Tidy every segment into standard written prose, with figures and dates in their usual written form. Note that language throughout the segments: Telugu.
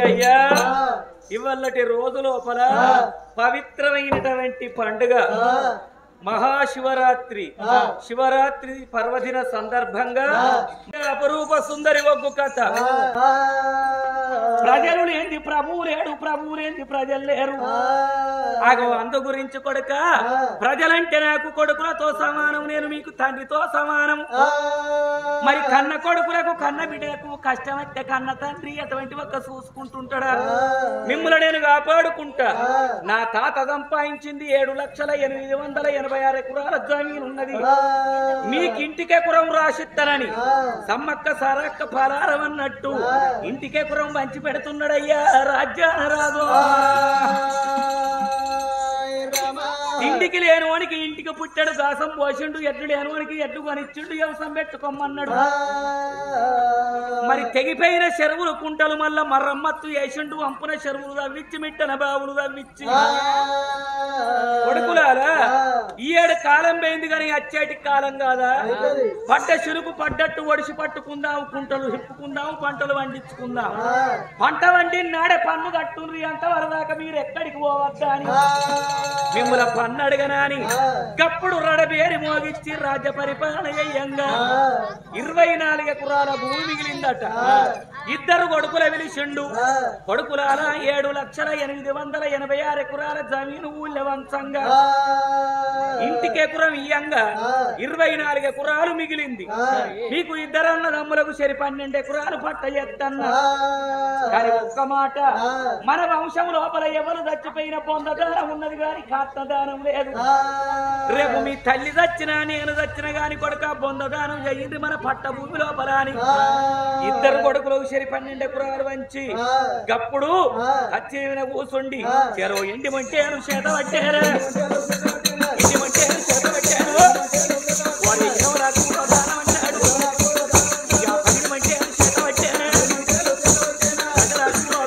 అయ్యా ఇవల్లటి రోజు లోపల పవిత్రమైనటువంటి పండుగ మహాశివరాత్రి శివరాత్రి పర్వదిన సందర్భంగా అపరూప సుందరి ఒగ్గు కథ. ప్రజలు లేని ప్రభువు లేడు, ప్రభువు లేని ప్రజలు లేరు. అందు గురించి కొడుక ప్రజలంటే నాకు కొడుకులతో సమానం, నేను మీకు తండ్రితో సమానం. మరి కన్న కొడుకులకు కన్న బిడ్డలకు కష్టమైతే కన్న తండ్రి అటువంటి ఒక్క చూసుకుంటుంటాడా? మిమ్మల్ని నేను కాపాడుకుంటా. నా తాత సంపాదించింది 7,886 ఎకరాల జమీన్ ఉన్నది. మీకింటికే కురం రాసిస్తానని సమ్మక్క సారక్క పరారం అన్నట్టు ఇంటికే కురం పంచి పెడుతున్నాడయ్యా రాజ్యాన రాజు. ఇంటికి లేనివానికి ఇంటికి పుట్టాడు, దాసం పోసిండు. ఎడ్లు లేనివానికి ఎడ్లు కొనిచ్చిండు, వ్యవసాయం పెట్టుకోమన్నాడు. మరి తెగిపోయిన చెరువులు కుంటలు మళ్ళా మరమ్మత్తు వేసిండు. అంపున చెరువులు తవ్విచ్చి మిట్టన బావులు తవ్విచ్చి కొడుకులారా ఈ ఏడు కాలం పోయింది కానీ అచ్చేటి కాలం కాదా? పడ్డ చెరుకు పడ్డట్టు ఒడిసి పట్టుకుందాం, కుంటలు హిప్పుకుందాం, పంటలు పండించుకుందాం. పంట వండి నాడే పన్ను కట్టుండ్రి అంత వరదాకా మీరు ఎక్కడికి పోవద్దా అని మిమ్మల్ని పన్ను అడగనా అని గప్పుడు రడబేరి మోగిచ్చి రాజ్య పరిపాలన అయ్యంగా 24 ఎకరాల భూమి మిగిలిందట. ఇద్దరు కొడుకుల పిలిచిండు. కొడుకులాల 7,886 ఎకరాల జమీను ఊళ్ళ వంశంగా ఇంటికి ఎకరం ఇయ్యంగా 24 ఎకరాలు మిగిలింది. మీకు ఇద్దరన్న దమ్ములకు సరి 12 ఎకరాలు పట్ట ఎత్తన్నా. కానీ ఒక్క మాట, మన వంశం లోపల ఎవరు చచ్చిపోయిన పొందదానం ఉన్నది కానీ కాత్తదానం లేదు. రేపు మీ తల్లి చచ్చినా నేను చచ్చిన గాని కొడుక బొందదానం చెయ్యింది మన పట్ట భూమి లోపల అని ఇద్దరు కొడుకులకు సరి 12 ఎకరాలు వంచి గప్పుడు కచ్చేవిన కూసుండి చెరో ఎండి మంటేను చేత పట్టారు. ఎండి మంటేను చేత పట్టాను. వారి ఎవరాకు దానం అంటాడు. 10 మంటేను చేత పట్టాను.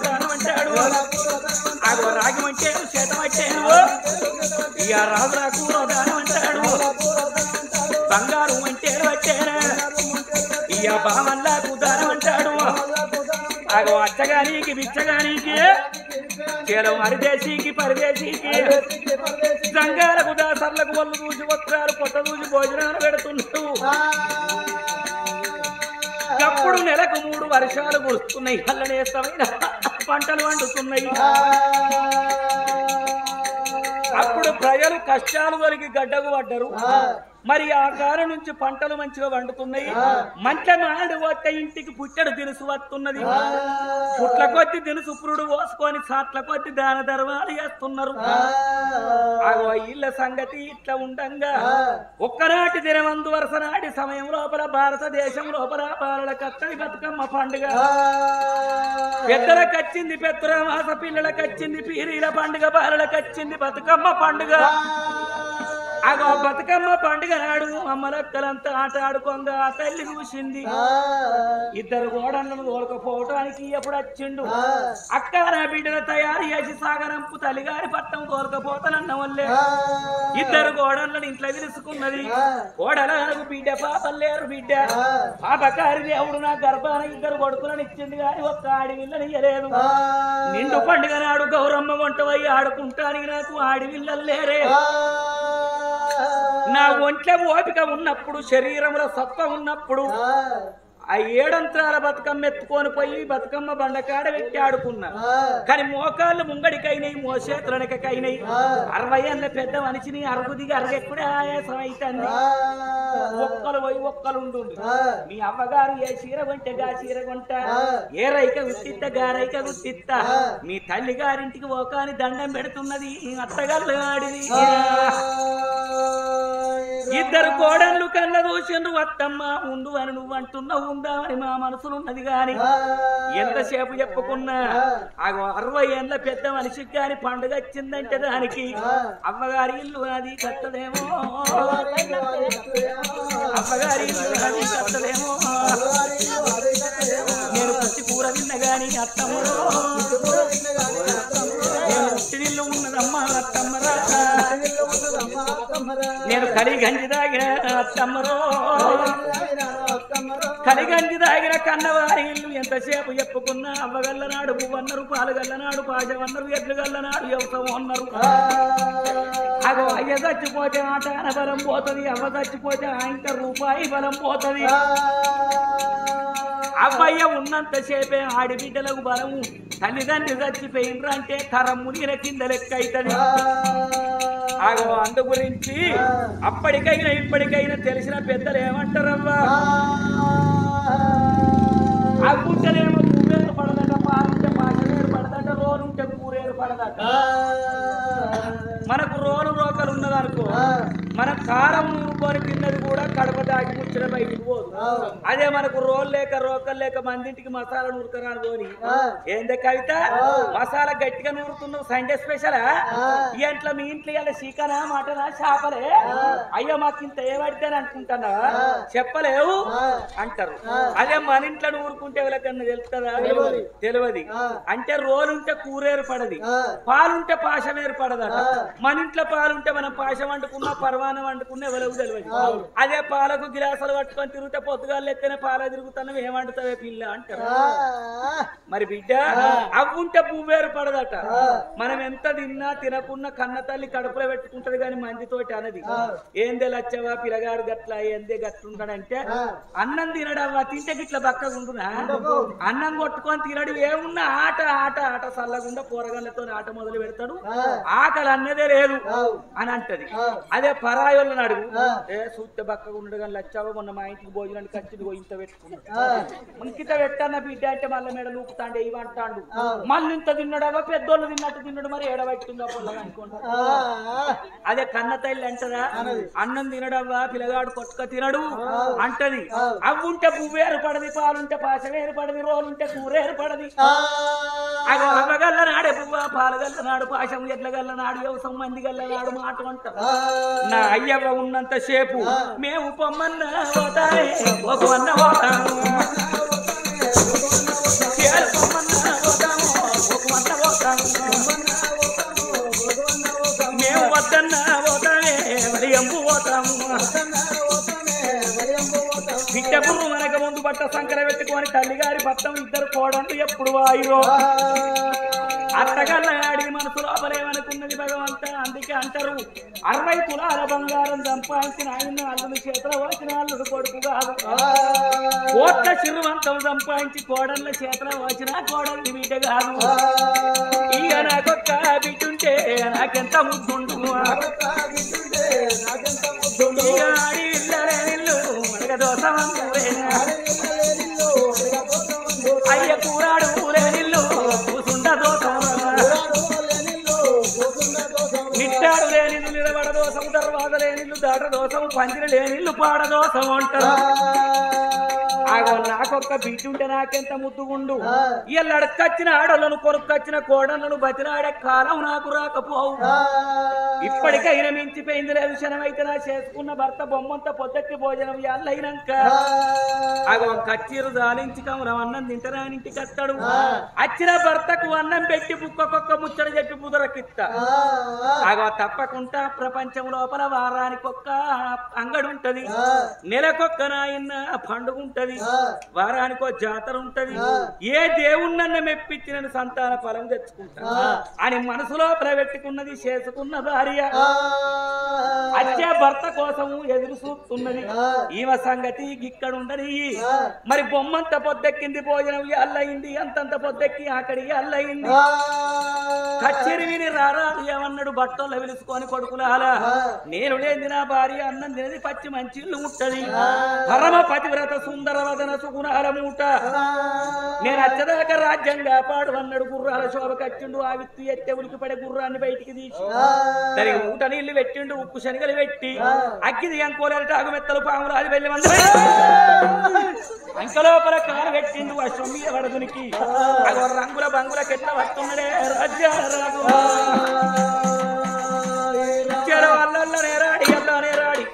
దానం అంటాడు. ఆగో రాగి మంటేను చేత పట్టాను. ఇక రాజురాకు దానం అంటాడు. బంగారు మంటేను పట్టాను. ఇక బామల్లాకు దానం అంటాడు. ఆగో అచ్చగానికి బిచ్చగానికి కేవలం అరిదేశీకి పరదేశీకి సంఘాలకు దాసర్లకు ఒళ్ళు చూసి వస్త్రాలు కొత్త చూసి భోజనాలు పెడుతున్నాడు. అప్పుడు నెలకు 3 వర్షాలు కురుస్తున్నాయి. అల్లనేస్తమైన పంటలు వండుతున్నాయి. అప్పుడు ప్రజలు కష్టాలు కలిగి గడ్డకు పడ్డరు. మరి ఆ కాలం నుంచి పంటలు మంచిగా వండుతున్నాయి. మంట మాడు ఒక్క ఇంటికి పుట్టడు దినుసు వస్తున్నది. పుట్ల కొద్ది దినుసు పురుడు పోసుకొని సాట్ల కొద్ది దాన ధర్మాలు చేస్తున్నారు. ఆగో ఇళ్ళ సంగతి ఇట్లా ఉండంగా ఒక్కనాటి దినమందు వరుస నాటి సమయం లోపల భారతదేశం లోపల బాలల కత్తని బతుకమ్మ పండుగ. పెద్దలకు వచ్చింది పెద్దరామాస, పిల్లలకు వచ్చింది పీరీల పండుగ, బాలలకు వచ్చింది బతుకమ్మ పండుగ. అగో బతుకమ్మ పండుగ నాడు అమ్మలక్కలంతా ఆట ఆడుకోగా తల్లి చూసింది. ఇద్దరు గోడలను తోలకపోవటానికి ఎప్పుడు వచ్చిండు. అక్క నా బిడ్డను తయారు చేసి సాగరంపు తల్లిగారి పట్టం తోలకపోతానన్న వల్లే ఇద్దరు గోడలను ఇంట్లో విలుసుకున్నది. గోడలకు బిడ్డ పాపలు లేరు. బిడ్డ పాపకారి దేవుడు నా గర్భాన 2 కొడుకులను ఇచ్చింది కానీ ఒక్క ఆడివిల్లని ఇయ్యలేదు. నిండు పండుగ నాడు గౌరమ్మ వంటవై ఆడుకుంటానికి నాకు ఆడివిల్లలు లేరే. నా ఒంట్లో ఓపిక ఉన్నప్పుడు, శరీరంలో సత్వ ఉన్నప్పుడు ఆ 7 అంతరాల బతుకమ్మ ఎత్తుకొని పోయి బతుకమ్మ బండకాడ పెట్టి ఆడుకున్నా. కానీ మోకాళ్ళు ముంగడికైనాయి, మోసేతులనకైనాయి. 60 ఏళ్ళ పెద్ద మనిషిని అరుగుదిగి అరగెక్కుడే ఆయాసం అవుతుంది. ఒక్కలు పోయి ఒక్కలు ఉండు. మీ అవ్వగారు ఏ చీర కొంటే గా చీర కొంట, ఏ రైక గుర్తిత్త గా రైక గుర్తిత్త. మీ తల్లి గారింటికి ఓకాని దండం పెడుతున్నది అత్తగారు ఆడిది. ఇద్దరు కోడళ్ళు కళ్ళ దూసిండ్రు. అత్తమ్మ ఉండు అని నువ్వు అంటున్నావు, ఉందామని మా మనసులో ఉన్నది గాని ఎంతసేపు చెప్పుకున్నా ఆ 60 ఏళ్ళ పెద్ద మనిషికి గాని పండుగ వచ్చిందంటే దానికి అమ్మగారి ఇల్లు అది కట్టదేమో, అమ్మగారి ఇల్లు అది కట్టదేమో. నేను పచ్చి కూర విన్న గాని అత్తమ్మరో, నేను పుట్టినిల్లు ఉన్నదమ్మా అత్తమ్మరా, నేను కడి గంజి తాగిన అత్తమ్మరో. కలిగంజి తాగిన కన్నవారి ఇల్లు ఎంతసేపు చెప్పుకున్నా అవ్వగల్లనాడు పువ్వన్నారు పాలుగల్లనాడు పాజమన్నారు ఎడ్లు గల్లనాడు ఎవసం అన్నారు అగో అయ్య చచ్చిపోతే ఆటాన బలం పోతుంది అవ్వ చచ్చిపోతే ఆయన రూపాయి బలం పోతుంది అవ్వయ్య ఉన్నంతసేపే ఆడిబిడ్డలకు బలము తల్లిదండ్రి చచ్చిపోయినరు అంటే తరము నీర కింద లెక్క అవుతుంది ఆగో అందు గురించి అప్పటికైనా ఇప్పటికైనా తెలిసిన పెద్దలు ఏమంటారవ్వా ఆ గుట్టలేమో కూరేరు పడదట పాలుంటే పాచలేరు పడదట రోలుంటే కూరేరు పడదట మనకు రోలు రోకలు ఉన్నదనుకో మన కారం నూరుకొని తిన్నది కూడా కడప దాటి ముచ్చిన బయటికి పోదు అదే మనకు రోలు లేక రోకలు లేక మందింటికి మసాలా నూరుకరాని పోని ఏందే కవిత మసాలా గట్టిగా నూరుతున్నావు సండే స్పెషలా ఇంట్లో మీ ఇంట్లో ఇలా చికెనా మటనా చేపలే అయ్యో మాకు ఇంత ఏమడితేని అనుకుంటున్నా చెప్పలేవు అంటారు అదే మన ఇంట్లో నూరుకుంటే ఎవరికన్నా తెలుస్తుందా తెలియదు అంటే రోలుంటే కూరేరు పడది పాలుంటే పాశం ఏర్పడదట మన ఇంట్లో పాలుంటే మనం పాశం వండుకున్నా పర్వాణం వండుకున్నా ఎవరికి తెలియదు అదే పాలకు గిలాసాలు పట్టుకొని తిరిగితే పొద్దుగాలు ఎత్తేనే పాల తిరుగుతున్నావు ఏమంటుతావే పిల్ల అంటారు మరి బిడ్డ అవ్వుంటే పువ్వేరు పడదట మనం ఎంత తిన్నా తినకున్నా కన్న తల్లి కడుపులో పెట్టుకుంటది కానీ మందితోటి అనది ఏందే లచ్చవా పిల్లగాడు గట్లా ఏందే గట్లుంటాడంటే అన్నం తినడవ్వా తింటే గిట్ల బక్కగా ఉంటున్నా అన్నం కొట్టుకొని తినడు ఏమున్నా ఆట ఆట ఆట చల్లగుండా పోరగాళ్ళతో ఆట మొదలు పెడతాడు ఆకలి అన్నదే లేదు అని అంటది అదే పరాయోళ్ళని అడుగు చూస్తే బక్కగా ఉండడు కానీ లచ్చావో మొన్న మా ఇంటికి భోజనానికి ఖర్చుని ఇంత పెట్టుకున్నాడు ఇంత పెట్టన్న బిడ్డ అంటే మళ్ళీ మేడ నూపుతాండు ఏమంటాడు మళ్ళీ ఇంత తిన్నాడవా పెద్దోళ్ళు తిన్నట్టు తిన్నాడు మరి ఏడబెట్టిందో పొల్లగా అనుకుంటాడు అదే కన్న తల్లి అంటదా అన్నం తినడవ్వా పిల్లగాడు కొట్టుక తినడు అంటది అవ్వుంటే పువ్వు ఏర్పడది పాలుంటే పాశం ఏర్పడది రోలుంటే కూర ఏర్పడది అగో అవ్వగల్ల నాడే పువ్వ పాలగల్ల నాడు పాశం ఎడ్లగల్ల నాడు వ్యవసాయం మంది గల్లనాడు మాట అంటారు నా అయ్యవ్వ ఉన్నంత సేపు మేము పొమ్మన్న పోతానే పోకమన్న పోతాము మేము వద్దన్న పోతానే వడియంపు పోతాము బిడ్డపురు మనకు ముందు బట్ట సంకర పెట్టుకొని తల్లిగారి పట్టం ఇద్దరు కోడంటూ ఎప్పుడు వాయిరో అత్తగల్ల ఆడి మనసు లోపలేమనుకున్నది భగవంత అందుకే అంటారు 60 తులాల బంగారం సంపాదించిన ఆయన అల్లుని చేతిలో వచ్చిన అల్లుడు కొడుకు కాదు కోట్ల చిరువంతం సంపాదించి కోడళ్ళ చేతిలో వచ్చిన కోడల్ని బిడ్డ కాదు ఇక నాకొక్క బిడ్డుంటే నాకెంత ముద్దుండు ఇక ఆడి ఇల్లలే నిల్లు మనక దోసమంతురేనా అయ్య కూరాడు పూలే నిల్లు కూసుండ దోసం నిట్టాడు లేనిల్లు నిలబడదోసం తర్వాత లేనిల్లు దాటదోసం పందిరి లేనిల్లు పాడదోసం అంటారు నాకొక్క బిడ్డ ఉంటే నాకెంత ముద్దుగుండు ఇళ్ళ అడకొచ్చిన ఆడోళ్ళను కొరుకొచ్చిన కోడళ్ళను బతిలాడే కాలం నాకు రాకపోవు ఇప్పటికైనా మించిపోయింది లేదు క్షణమైతే నా చేసుకున్న భర్త బొమ్మంత పొద్దెక్కి భోజనం ఎల్లయినాక అగో కచ్చీరు దాలించి కమరం అన్నం తింటరానింటికి వస్తాడు వచ్చిన భర్తకు అన్నం పెట్టి బుక్కొక్క ముచ్చట చెప్పి పుదరకిత్తా అగో తప్పకుండా ప్రపంచం లోపల వారానికి ఒక్క అంగడి ఉంటది నెలకొక్క నాయన్న పండుగ ఉంటది వారానికో జాతర ఉంటది ఏ దేవుణ్ణన్న మెప్పించిన సంతాన ఫలం తెచ్చుకుంటా అని మనసు లోపల పెట్టుకున్నది చేసుకున్న భార్య అచ్చే భర్త కోసము ఎదురు చూస్తున్నది ఈమె సంగతి ఇక్కడుండని మరి బొమ్మంత పొద్దెక్కింది భోజనం అల్లయింది అంతంత పొద్దెక్కి అక్కడికి అల్లయింది కచ్చేరి విని రారాదు ఏమన్నాడు బట్టల్లో పిలుచుకొని కొడుకులాల నేను లేని నా భార్య అన్నం తినది పచ్చి మంచి ఇల్లు ముట్టది పరమ పతివ్రత సుందర వదన సుగుణాల మూట నేను అచ్చదాకా రాజ్యం కాపాడు అన్నాడు గుర్రాల శోభ కచ్చిండు ఆ విత్తు ఎత్తే ఉలికి పడే గుర్రాన్ని బయటికి తీసి దానికి ఊట నీళ్లు పెట్టిండు ఉప్పు శనగలు పెట్టి అగ్గిది అంకోలేట ఆగుమెత్తలు పాములు అది వెళ్ళి మంది అంకలోపల కాలు పెట్టిండు అశ్వం మీద వడదునికి రంగుల బంగుల కెట్ల వస్తున్నాడే రాజ్యారాజు అల్లల్లో నేరాడి అల్లా నేరాడి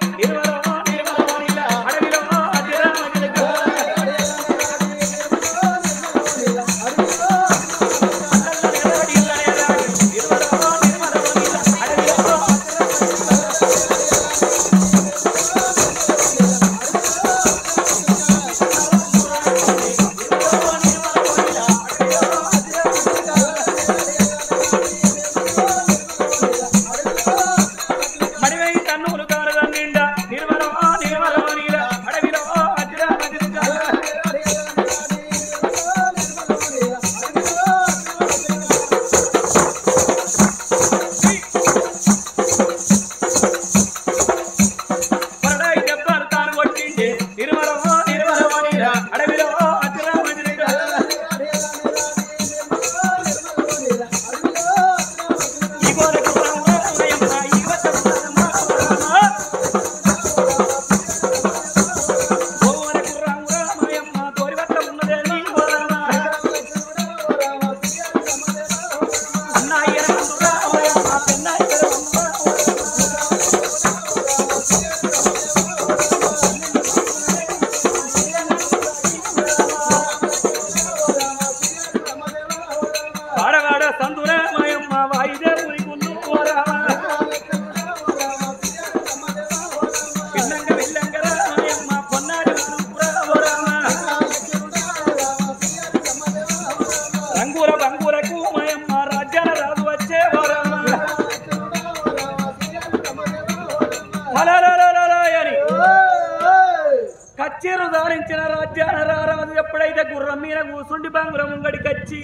రాజు ఎప్పుడైతే గుర్రం మీద కూసుండి బంగురం గడికొచ్చి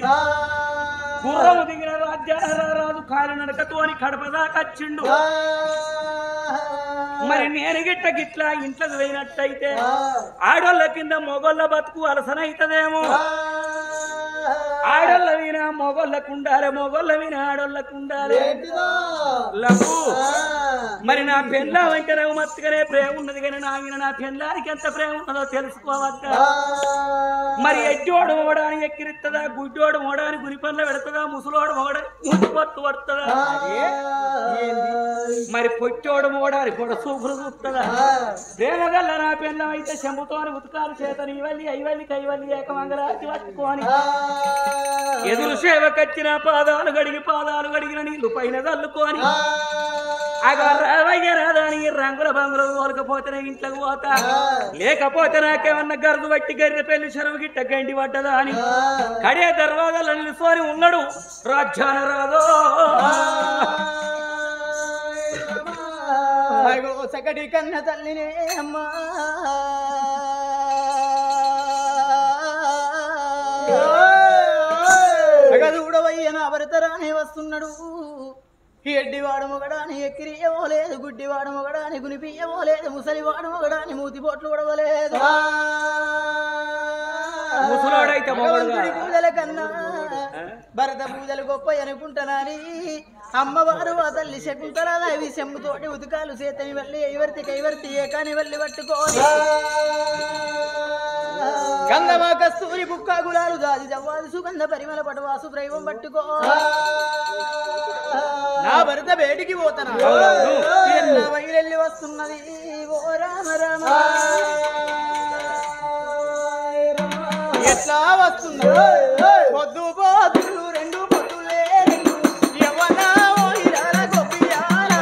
గుర్రము దిగిన రాజు కాలు నడకతోని కడప దాకా వచ్చిండు. మరి నేను గిట్లా ఇంట్లోకి పోయినట్టయితే ఆడోళ్ళ కింద మొగోళ్ళ బతుకు అలసనైతదేమో. ఆడోళ్ళ వినా మొగోళ్ళకు ఉండాలి, మొగోళ్ళ వినా ఆడోళ్ళకు ఉండాలి. మరి నా పెళ్ళం అంటే నాకు మత్తుగానే ప్రేమ ఉన్నది, కానీ నా విన నా పెళ్ళానికి ఎంత ప్రేమ ఉన్నదో తెలుసుకోవద్దా? మరి ఎడ్డోడు మోడానికి ఎక్కిరిస్తుందా, గుడ్డోడు మోడానికి గురి పనులు పెడుతుందా, ముసలోడు మోడానికి ముట్టుపట్టు పడుతుందా, మరి పొట్టోడు మోడానికి కూడా సూపులు చూస్తుందా? ప్రేమ గల్ల నా పెళ్ళం అయితే చెంబుతోని ఉతకాలు చేతని ఇవల్లి ఐవల్లి కైవల్లి ఏకమంగళాచి పట్టుకొని ఎదురు సేవకొచ్చిన పాదాలు గడిగిన నీళ్లు పైన చల్లుకొని అగరావయ్యరాదాని రంగుల బంగులు ఓలకపోతేనే ఇంట్లోకి పోతా, లేకపోతే నాకేమన్నా గరుగు బట్టి గర్రె పెళ్లి చెరువు గిట్ట గండి పడ్డదా అని కడే దర్వాజాలు నిలుసుకొని ఉన్నాడు రాజ్యాన రాదో. సకటి కన్న తల్లినే అమ్మా చూడవయ్యన భరతరానే వస్తున్నాడు. ఎడ్డివాడు మొగడాని ఎక్కిరియమో లేదు, గుడ్డివాడు మొగడాని గునిపియమో లేదు, ముసలివాడు మొగడాని మూతి బొట్లు పడవలేదు. పూజల కన్నా భరత పూజలు గొప్ప అనుకుంటానని అమ్మవారు ఆ తల్లి శకుంతలాదేవి చెంబుతోటి ఉతుకాలు చేతని వెళ్ళి ఐవర్తి కైవర్తి ఏకాని వెళ్ళి పట్టుకోని గంగమా కస్తూరి బుక్క గులాలు దాది జవ్వాది సుగంధ పరిమళ పటవాసు ద్రైవం పట్టుకో. నా భరత బయటికి పోతాను వైరెళ్ళి వస్తున్నది ఓ రామ రామ. ఎట్లా వస్తుంది పొద్దు పోతులు రెండు పొద్దులే ఎవనా ఓయిరాల గొప్పియాల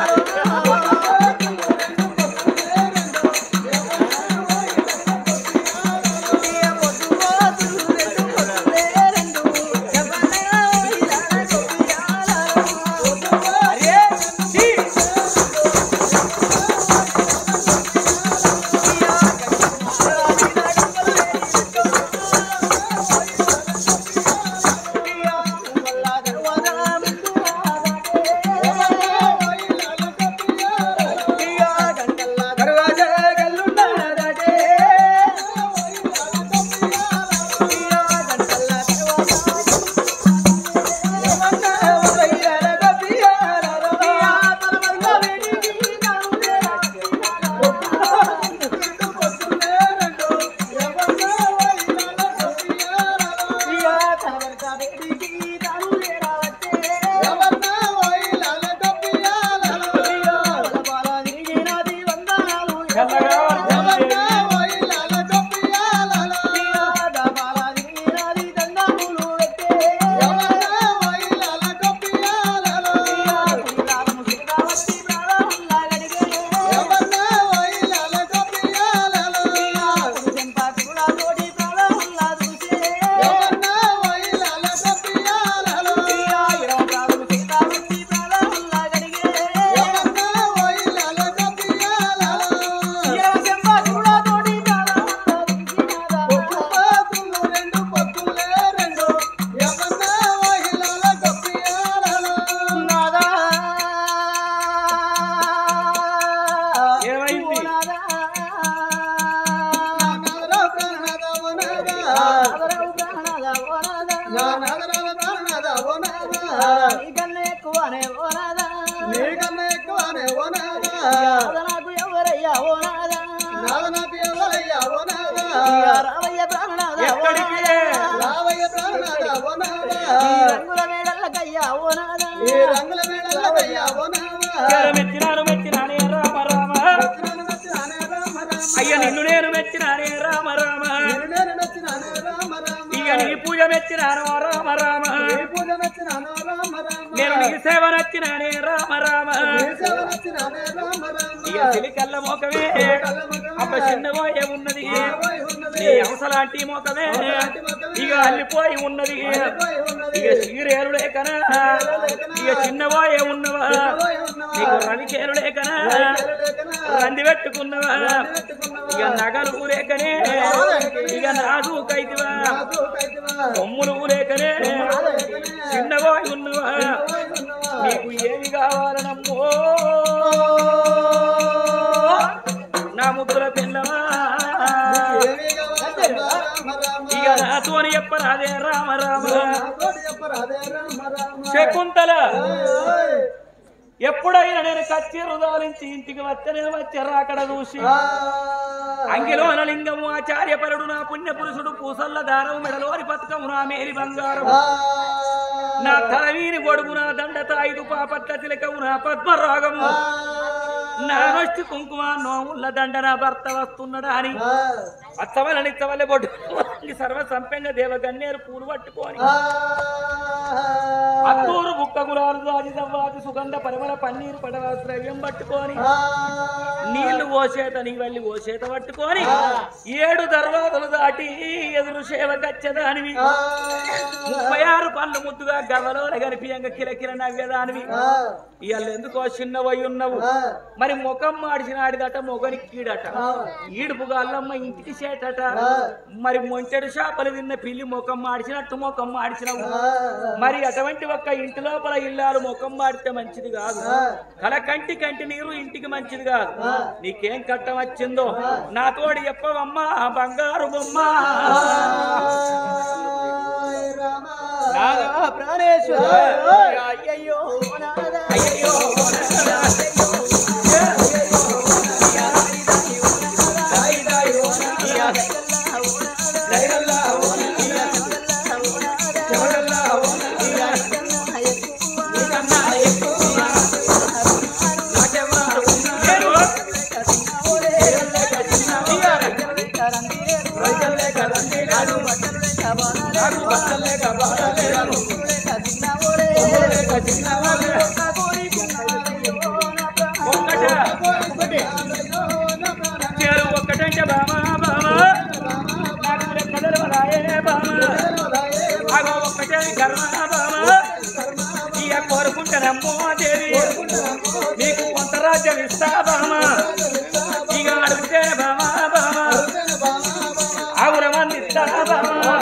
అయ్య నిన్ను నేను మెచ్చినానే రామ రామ, ఇక నీ పూజ మెచ్చినాను రామ రామ, నేను నీ సేవ నచ్చినానే రామ రామ. ఇక సిలికల్ల మోకమే అబ్బ చిన్నబోయే ఉన్నది, నీ అవసలాంటి మోకమే ఇక అల్లిపోయి ఉన్నది. ఇక చీరేలు లేకనా ఇక చిన్నబోయే ఉన్నవా, నీకు రవికేలు లేకనా రంది పెట్టుకున్నవా, ఇక నగలు ఊరేకనే ఇక నాజుకైతివా కొమ్ములు ఊరేకనే చిన్నవాయి ఉన్నవా నీకు ఏమి కావాలనమ్మో నా ముద్దుల పిల్లవా ఇక నాతోని చెప్పరాదే రామ రామ శకుంతల ఎప్పుడైనా నేను కచ్చి హృదయాలించి ఇంటికి వచ్చారా అక్కడ చూసి అంగిలో లింగము ఆచార్యపరుడు నా పుణ్య పురుషుడు పూసల్ల దారం మెడలోని పథకము నా మేరి బంగారం నా తలవీని గొడుగు నా దండ తాయిదు పాపట్ల తిలకము నా పద్మరాగము నా నొష్టి కుంకుమ నోముల దండ నా భర్త వస్తున్నాడా అని అత్తవల నిత్తవల్లే బొడ్డు సర్వ సంపెంగ దేవగన్నేరు పూలు పట్టుకొని అత్తూరు బుక్క గులాలు దాది దవ్వాది సుగంధ పరిమళ పన్నీరు పడవ ద్రవ్యం పట్టుకొని నీళ్లు ఓసేత నీ వెళ్ళి ఓసేత పట్టుకొని 7 దర్వాజలు దాటి ఎదురు సేవకచ్చదానివి 36 పళ్ళు ముద్దుగా గవలో గనిపియంగా కిలకిల నవ్వేదానివి ఇవాళ ఎందుకో చిన్నవై ఉన్నవు మరి ముఖం మాడిచినాడిదట మొగనికి కీడట ఈడుపుగా అల్లమ్మ ఇంటికి చేటట మరి మొంటెడు చేపలు తిన్న పిల్లి ముఖం మాడిచినట్టు ముఖం మాడిచినవు మరి అటువంటి ఒక్క ఇంటి లోపల ఇల్లాలు ముఖం మాడితే మంచిది కాదు కల కంటి నీరు ఇంటికి మంచిది కాదు నీకేం కట్టం వచ్చిందో నాతోడి చెప్పవమ్మా బంగారు బొమ్మ ప్రాణేశ్వర అయ్యయ్యో అయ్యయ్యో ఒక్కటంటే బామా బామా నాకు కదలు రాయే బామా అగో ఒక్కటే కర్మ బామా ఇక కోరుకుంటానమ్మో దేవి నీకు కొంత రాజ్యం ఇస్తా బామా ఇక అడిగితే బామా బామా ఆవుల మంది ఇస్తా బామా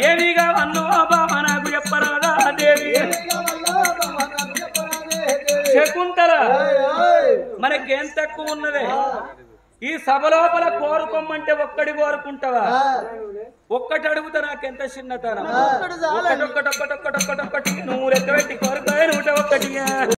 ఏమిగా అన్నో బామా నాకు చెప్పరాదా దేవి శకుంతల మనకేం తక్కువ ఉన్నదే ఈ సభ లోపల కోరుకోమంటే ఒక్కడి కోరుకుంటావా ఒక్కటి అడుగుతా నాకెంత చిన్నతనం ఒక్కటొక్కటొక్కటొక్కటొక్కటొక్కటి నువ్వు లెక్క పెట్టి కోరుకోవాలి 101